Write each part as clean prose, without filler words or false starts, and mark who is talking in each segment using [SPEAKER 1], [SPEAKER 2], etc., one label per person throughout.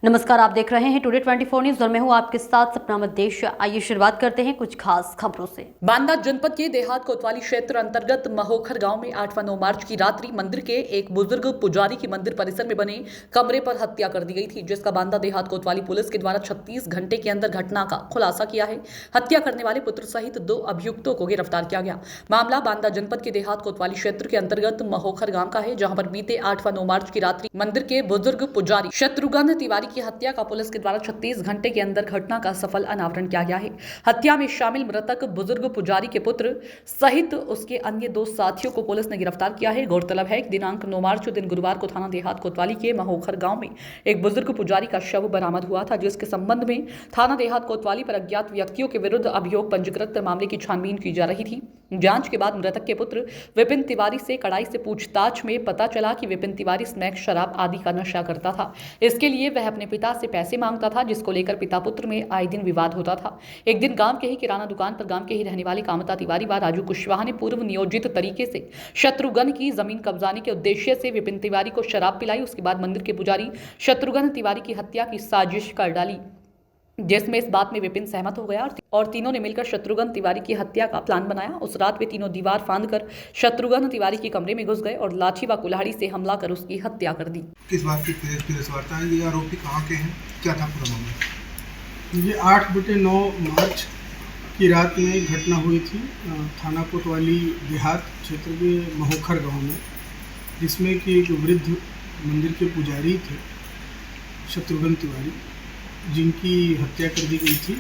[SPEAKER 1] नमस्कार, आप देख रहे हैं टुडे 24 न्यूज और मैं हूं आपके साथ सपना मदेश। आइए शुरुआत करते हैं कुछ खास खबरों से।
[SPEAKER 2] बांदा जनपद के देहात कोतवाली क्षेत्र अंतर्गत महोखर गांव में 8 मार्च की रात्रि मंदिर के एक बुजुर्ग पुजारी की मंदिर परिसर में बने कमरे पर हत्या कर दी गई थी, जिसका बांदा देहात कोतवाली पुलिस के द्वारा 36 घंटे के अंदर घटना का खुलासा किया है। हत्या करने वाले पुत्र सहित 2 अभियुक्तों को गिरफ्तार किया गया। मामला बांदा जनपद के देहात कोतवाली क्षेत्र के अंतर्गत महोखर गांव का है, जहां पर बीते 8 मार्च की रात्रि मंदिर के बुजुर्ग पुजारी शत्रुघ्न तिवारी की हत्या का पुलिस के द्वारा 36 घंटे के अंदर घटना का सफल अनावरण किया गया है। हत्या में शामिल मृतक बुजुर्ग पुजारी के पुत्र सहित उसके अन्य 2 साथियों को पुलिस ने गिरफ्तार किया है। गौरतलब है कि दिनांक 9 मार्च दिन गुरुवार को थाना देहात कोतवाली के महोखर गांव में एक बुजुर्ग पुजारी का शव बरामद हुआ था, जिसके संबंध में थाना देहात कोतवाली पर अज्ञात व्यक्तियों के विरुद्ध अभियोग पंजीकृत मामले की छानबीन की जा रही थी। जांच के बाद मृतक के पुत्र विपिन तिवारी से कड़ाई से पूछताछ में पता चला कि विपिन तिवारी स्मैक शराब आदि का नशा करता था। इसके लिए वह अपने पिता से पैसे मांगता था, जिसको लेकर पिता पुत्र में आए दिन विवाद होता था। एक दिन गांव के ही किराना दुकान पर गांव के ही रहने वाले कामता तिवारी व राजू कुशवाहा ने पूर्व नियोजित तरीके से शत्रुघ्न की जमीन कब्जाने के उद्देश्य से विपिन तिवारी को शराब पिलाई। उसके बाद मंदिर के पुजारी शत्रुघ्न तिवारी की हत्या की साजिश कर डाली, जिसमें इस बात में विपिन सहमत हो गया और तीनों ने मिलकर शत्रुघ्न तिवारी की हत्या का प्लान बनाया। उस रात वे तीनों दीवार फांदकर शत्रुघ्न तिवारी के कमरे में घुस गए और लाठी व कुल्हाड़ी से हमला कर उसकी हत्या कर दी।
[SPEAKER 3] किस बात की प्रेस वार्ता है? ये आरोपी कहाँ के हैं, क्या था पूरा मामला?
[SPEAKER 4] ये 8/9 मार्च की रात में घटना हुई थी थाना कोतवाली देहात क्षेत्र के महोखर गांव में, जिसमें कि एक वृद्ध मंदिर के पुजारी थे शत्रुघ्न तिवारी, जिनकी हत्या कर दी गई थी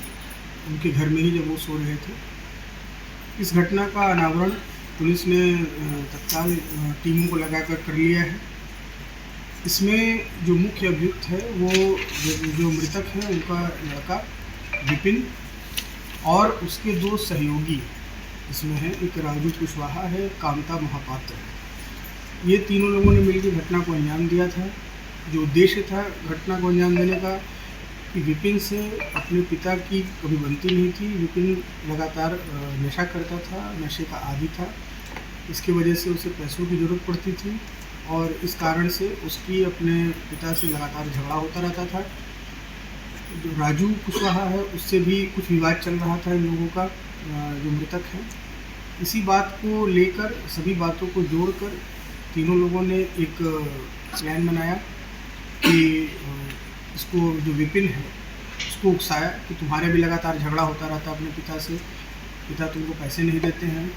[SPEAKER 4] उनके घर में ही जब वो सो रहे थे। इस घटना का अनावरण पुलिस ने तत्काल टीमों को लगाकर कर लिया है। इसमें जो मुख्य अभियुक्त है वो जो मृतक है उनका लड़का विपिन और उसके 2 सहयोगी इसमें है, एक राजू कुशवाहा है, कामता महापात्र है। ये तीनों लोगों ने मिलकर घटना को अंजाम दिया था। जो उद्देश्य था घटना को अंजाम देने का कि विपिन से अपने पिता की कभी बनती नहीं थी। विपिन लगातार नशा करता था, नशे का आदी था। इसकी वजह से उसे पैसों की ज़रूरत पड़ती थी और इस कारण से उसकी अपने पिता से लगातार झगड़ा होता रहता था। जो राजू कुशवाहा है उससे भी कुछ विवाद चल रहा था इन लोगों का, जो मृतक है। इसी बात को लेकर सभी बातों को जोड़कर तीनों लोगों ने एक प्लान बनाया कि इसको जो विपिन है उसको उकसाया कि तुम्हारे भी लगातार झगड़ा होता रहता अपने पिता से, पिता तुमको पैसे नहीं देते हैं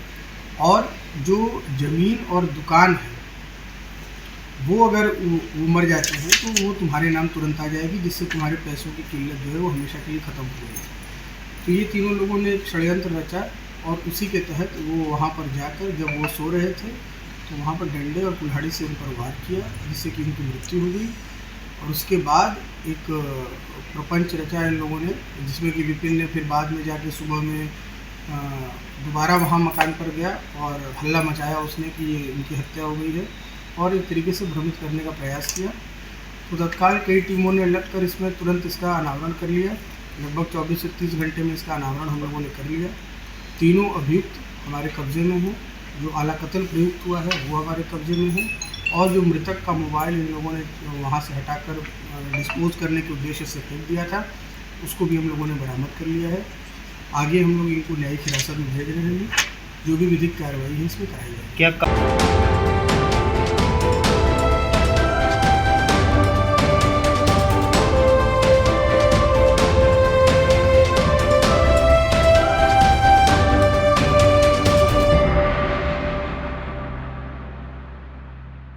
[SPEAKER 4] और जो ज़मीन और दुकान है वो अगर वो मर जाते हैं तो वो तुम्हारे नाम तुरंत आ जाएगी, जिससे तुम्हारे पैसों की किल्लत जो है वो हमेशा के लिए ख़त्म हो जाएगी। तो ये तीनों लोगों ने एक षड्यंत्र रचा और उसी के तहत वो वहाँ पर जाकर जब वो सो रहे थे तो वहाँ पर डंडे और कुल्हाड़ी से उन पर वार किया, जिससे कि उनकी मृत्यु हो गई। और उसके बाद एक प्रपंच रचा इन लोगों ने, जिसमें कि विपिन ने फिर बाद में जाके सुबह में दोबारा वहाँ मकान पर गया और हल्ला मचाया उसने कि ये इनकी हत्या हो गई है और एक तरीके से भ्रमित करने का प्रयास किया। तो तत्काल कई टीमों ने लगकर इसमें तुरंत इसका अनावरण कर लिया। लगभग 24 से 30 घंटे में इसका अनावरण हम लोगों ने कर लिया। तीनों अभियुक्त हमारे कब्जे में हैं। जो आला कत्ल प्रयुक्त हुआ है वो हमारे कब्जे में है और जो मृतक का मोबाइल इन लोगों ने वहाँ से हटाकर डिस्पोज करने के उद्देश्य से फेंक दिया था, उसको भी हम लोगों ने बरामद कर लिया है। आगे हम लोग इनको न्यायिक हिरासत में भेज रहे हैं। जो भी विधिक कार्रवाई है इसमें कराई जाएगी।